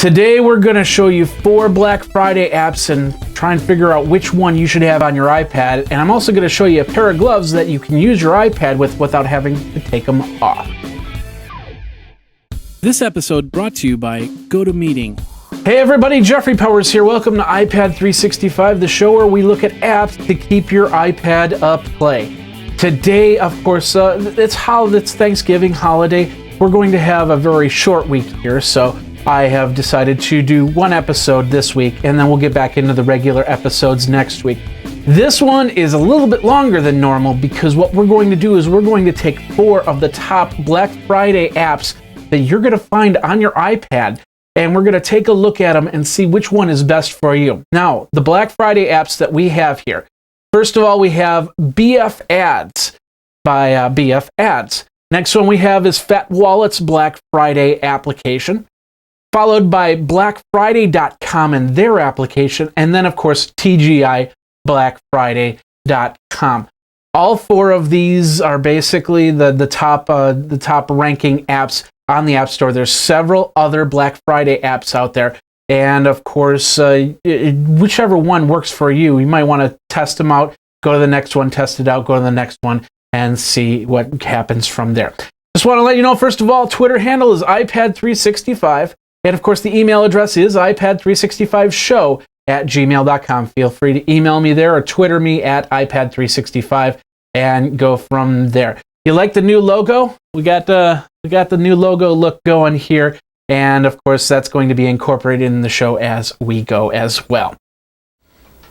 Today we're going to show you 4 Black Friday apps and try and figure out which one you should have on your iPad. And I'm also going to show you a pair of gloves that you can use your iPad with without having to take them off. This episode brought to you by GoToMeeting. Hey everybody, Jeffrey Powers here. Welcome to iPad 365, the show where we look at apps to keep your iPad play. Today, of course, it's Thanksgiving holiday. We're going to have a very short week here, so I have decided to do one episode this week, and then we'll get back into the regular episodes next week. This one is a little bit longer than normal because what we're going to do is we're going to take 4 of the top Black Friday apps that you're going to find on your iPad, and we're going to take a look at them and see which one is best for you. Now, the Black Friday apps that we have here. First of all, we have BFAds by BFAds. Next one we have is Fat Wallet's Black Friday application, followed by BlackFriday.com and their application, and then, of course, TGI BlackFriday.com. All 4 of these are basically the top ranking apps on the App Store. There's several other Black Friday apps out there, and of course, whichever one works for you, you might want to test them out, go to the next one, test it out, go to the next one, and see what happens from there. Just want to let you know, first of all, Twitter handle is iPad365, and of course, the email address is iPad365show@gmail.com. Feel free to email me there or Twitter me at iPad365 and go from there. You like the new logo? We got the new logo look going here, and of course that's going to be incorporated in the show as we go as well.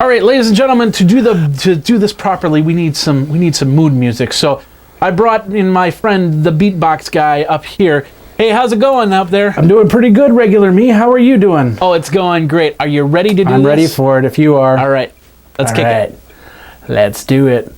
All right, ladies and gentlemen, to do this properly, we need some mood music. So I brought in my friend, the beatbox guy, up here. Hey, how's it going up there? I'm doing pretty good, regular me. How are you doing? Oh, it's going great. Are you ready to do this? I'm ready for it if you are. All right, let's kick it. Let's do it.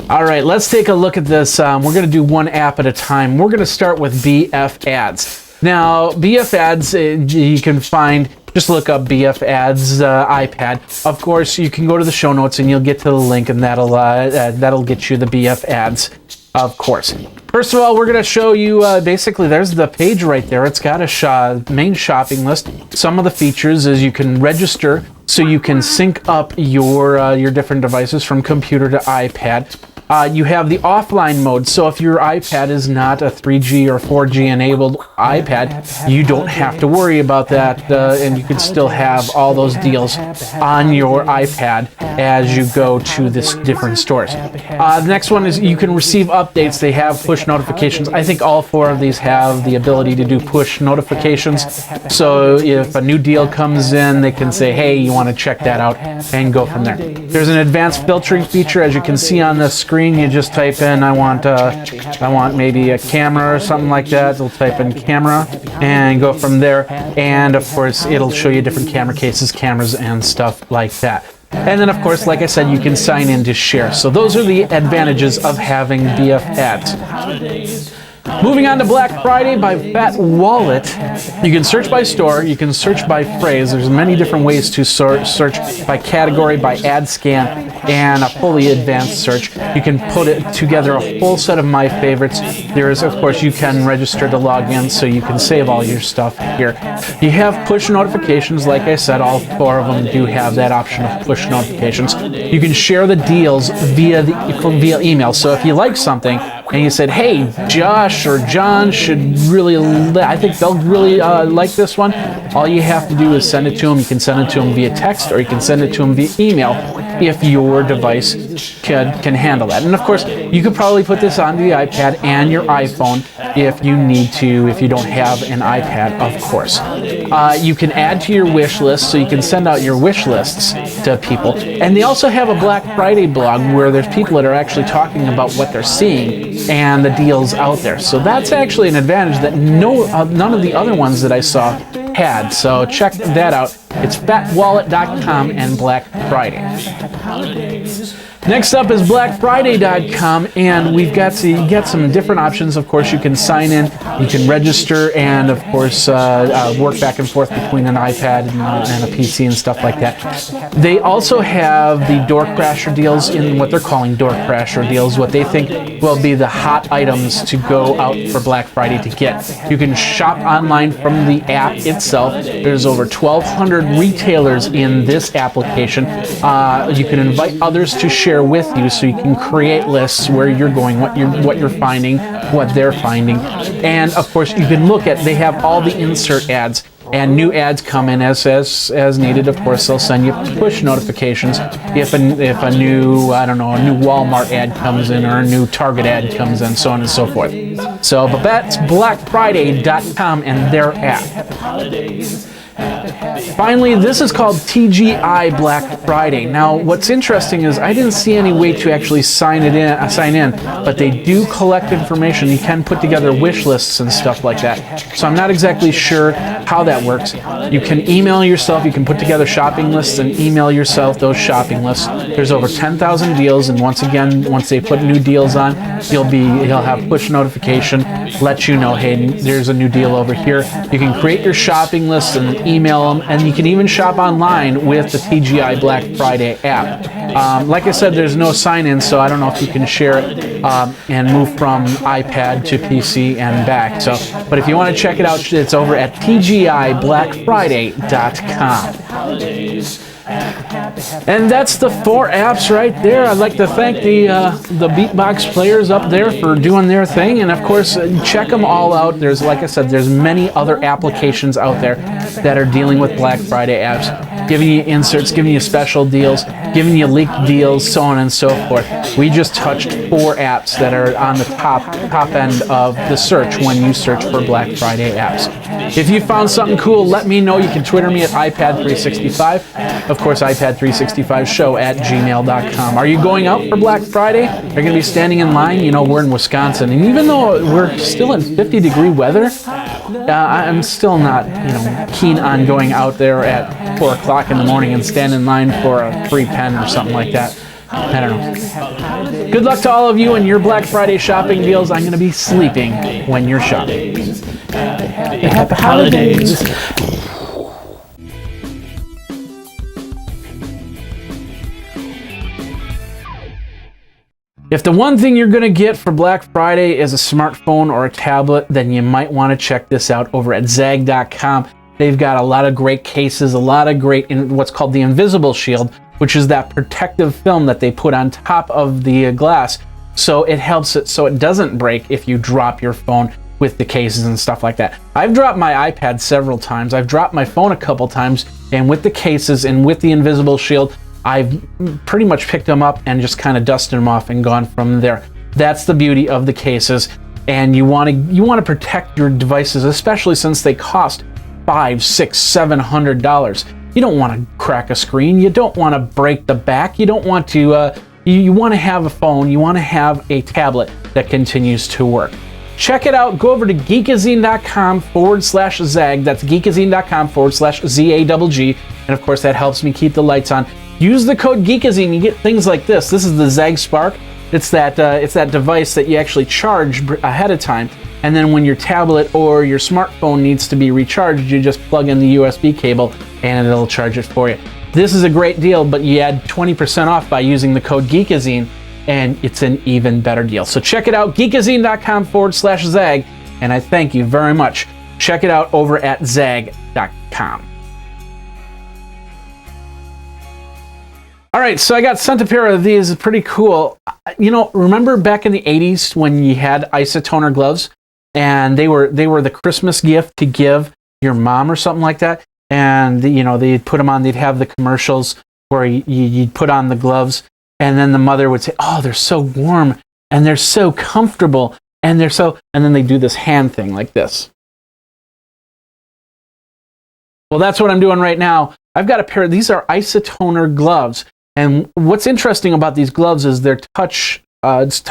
All right, let's take a look at this. We're going to do one app at a time. We're going to start with BFAds. Now, BFAds, you can find, just look up BFAds iPad. Of course, you can go to the show notes and you'll get to the link, and that'll get you the BFAds, of course. First of all, we're going to show you, basically, there's the page right there. It's got a main shopping list. Some of the features is you can register so you can sync up your different devices from computer to iPad. You have the offline mode, so if your iPad is not a 3G or 4G enabled iPad, you don't have to worry about that, and you can still have all those deals on your iPad as you go to this different stores. The next one is you can receive updates. They have push notifications. I think all 4 of these have the ability to do push notifications, so if a new deal comes in, they can say, hey, you want to check that out, and go from there. There's an advanced filtering feature, as you can see on the screen. You just type in, I want maybe a camera or something like that. They'll type in camera and go from there. And of course, it'll show you different camera cases, cameras, and stuff like that. And then, of course, like I said, you can sign in to share. So those are the advantages of having BFAds. Moving on to Black Friday by Fat Wallet. You can search by store, you can search by phrase. There's many different ways to search by category, by ad scan, and a fully advanced search. You can put it together a full set of my favorites. There is, of course, you can register to log in, so you can save all your stuff here. You have push notifications. Like I said, all 4 of them do have that option of push notifications. You can share the deals via email. So if you like something and you said, hey, Josh or John should really, I think they'll really like this one, all you have to do is send it to them. You can send it to them via text, or you can send it to them via email if your device can handle that. And of course, you could probably put this onto the iPad and your iPhone if you need to, if you don't have an iPad, of course. You can add to your wish list, so you can send out your wish lists to people. And they also have a Black Friday blog where there's people that are actually talking about what they're seeing and the deals out there. So that's actually an advantage that none of the other ones that I saw had. So check that out. It's fatwallet.com and Black Friday. Next up is BlackFriday.com, and we've got some different options. Of course, you can sign in, you can register, and of course work back and forth between an iPad and a PC and stuff like that. They also have the Door Crasher deals in what they're calling Door Crasher deals, what they think will be the hot items to go out for Black Friday to get. You can shop online from the app itself. There's over 1,200 retailers in this application. You can invite others to share with you, so you can create lists where you're going, what you're finding, what they're finding, and of course you can look at. They have all the insert ads, and new ads come in as needed. Of course, they'll send you push notifications if a new, I don't know, a new Walmart ad comes in or a new Target ad comes in, so on and so forth. So, but that's BlackFriday.com and their app. Finally, this is called TGI Black Friday. Now, what's interesting is I didn't see any way to actually sign in, but they do collect information. You can put together wish lists and stuff like that. So I'm not exactly sure how that works. You can email yourself. You can put together shopping lists and email yourself those shopping lists. There's over 10,000 deals, and once they put new deals on, he'll have push notification, let you know, hey, there's a new deal over here. You can create your shopping list and email them, and you can even shop online with the TGI Black Friday app. Like I said, there's no sign-in, so I don't know if you can share it and move from iPad to PC and back. So, but if you want to check it out, it's over at TGIBlackFriday.com. And that's the 4 apps right there. I'd like to thank the Beatbox players up there for doing their thing, and of course check them all out. There's, like I said, there's many other applications out there that are dealing with Black Friday apps, giving you inserts, giving you special deals, giving you leaked deals, so on and so forth. We just touched 4 apps that are on the top end of the search when you search for Black Friday apps. If you found something cool, let me know. You can Twitter me at iPad365. Of course, iPad365show@gmail.com. Are you going out for Black Friday? Are you going to be standing in line? You know, we're in Wisconsin, and even though we're still in 50-degree weather, I'm still not, keen on going out there at 4 o'clock in the morning and stand in line for a free pen or something like that. I don't know. Good luck to all of you and your Black Friday shopping deals. I'm going to be sleeping when you're shopping. Happy holidays. If the one thing you're going to get for Black Friday is a smartphone or a tablet, then you might want to check this out over at Zag.com. They've got a lot of great cases, a lot of great, what's called the invisible shield, which is that protective film that they put on top of the glass, so it helps it so it doesn't break if you drop your phone with the cases and stuff like that. I've dropped my iPad several times. I've dropped my phone a couple times, and with the cases and with the invisible shield, I've pretty much picked them up and just kind of dusted them off and gone from there. That's the beauty of the cases, and you want to protect your devices, especially since they cost $500, $600, $700. You don't want to crack a screen. You don't want to break the back. You don't want to. You want to have a phone. You want to have a tablet that continues to work. Check it out. Go over to geekazine.com/zag. That's geekazine.com/ZAGG. And of course, that helps me keep the lights on. Use the code Geekazine. You get things like this. This is the Zag Spark. It's that device that you actually charge ahead of time. And then when your tablet or your smartphone needs to be recharged, you just plug in the USB cable and it'll charge it for you. This is a great deal, but you add 20% off by using the code Geekazine, and it's an even better deal. So check it out, geekazine.com/zag, and I thank you very much. Check it out over at zag.com. All right, so I got sent a pair of these. Pretty cool. Remember back in the 80s when you had Isotoner gloves, and they were the Christmas gift to give your mom or something like that, and they'd put them on. They'd have the commercials where you'd put on the gloves, and then the mother would say, "Oh, they're so warm and they're so comfortable and and then they do this hand thing like this. Well, that's what I'm doing right now. I've got a pair of these are Isotoner gloves. And what's interesting about these gloves is they're touch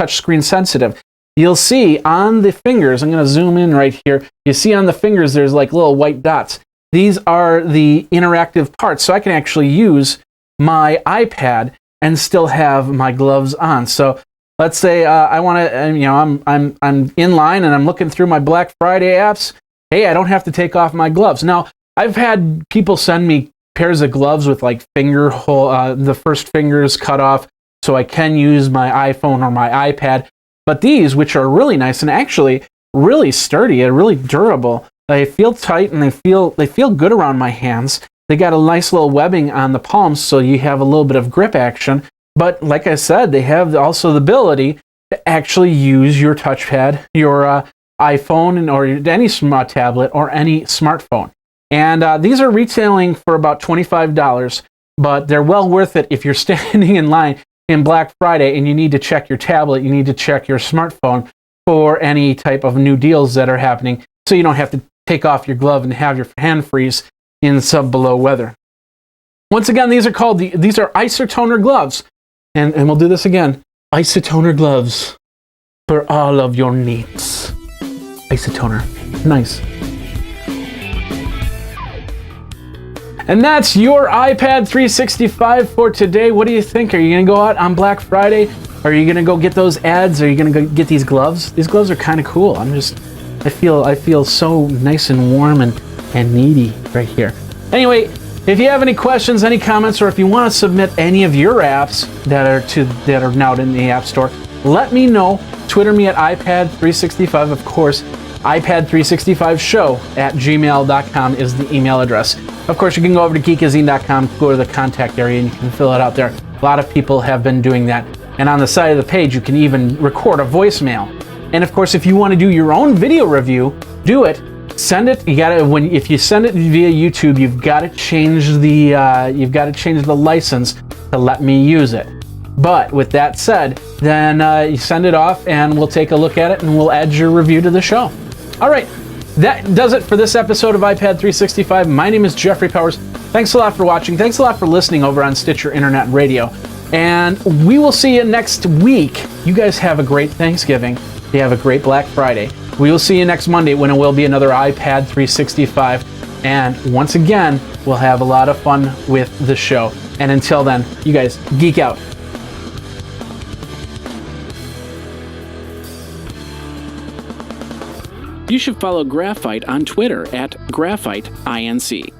screen sensitive. You'll see on the fingers, I'm going to zoom in right here. You see on the fingers there's like little white dots. These are the interactive parts. So I can actually use my iPad and still have my gloves on. So let's say I want to, I'm in line and I'm looking through my Black Friday apps. Hey, I don't have to take off my gloves. Now, I've had people send me pairs of gloves with like the first fingers cut off, so I can use my iPhone or my iPad. But these, which are really nice and actually really sturdy and really durable, they feel tight and they feel good around my hands. They got a nice little webbing on the palms, so you have a little bit of grip action. But like I said, they have also the ability to actually use your touchpad, your iPhone, or any smart tablet or any smartphone. And these are retailing for about $25, but they're well worth it if you're standing in line in Black Friday and you need to check your tablet, you need to check your smartphone for any type of new deals that are happening, so you don't have to take off your glove and have your hand freeze in sub-below weather. Once again, these are Isotoner gloves. And we'll do this again. Isotoner gloves for all of your needs. Isotoner. Nice. And that's your iPad 365 for today. What do you think? Are you going to go out on Black Friday? Are you going to go get those ads? Are you going to go get these gloves? These gloves are kind of cool. I feel so nice and warm and needy right here. Anyway, if you have any questions, any comments, or if you want to submit any of your apps that are now in the App Store, let me know. Twitter me at iPad365, of course. iPad365show@gmail.com is the email address. Of course, you can go over to Geekazine.com, go to the contact area, and you can fill it out there. A lot of people have been doing that. And on the side of the page, you can even record a voicemail. And of course, if you want to do your own video review, do it. Send it. If you send it via YouTube, you've got to change the license to let me use it. But with that said, then you send it off, and we'll take a look at it, and we'll add your review to the show. All right, that does it for this episode of iPad 365. My name is Jeffrey Powers. Thanks a lot for watching. Thanks a lot for listening over on Stitcher Internet Radio, and we will see you next week. You guys have a great Thanksgiving. You have a great Black Friday. We will see you next Monday when it will be another iPad 365. And once again, we'll have a lot of fun with the show. And until then, you guys geek out. You should follow Graphite on Twitter at GraphiteINC.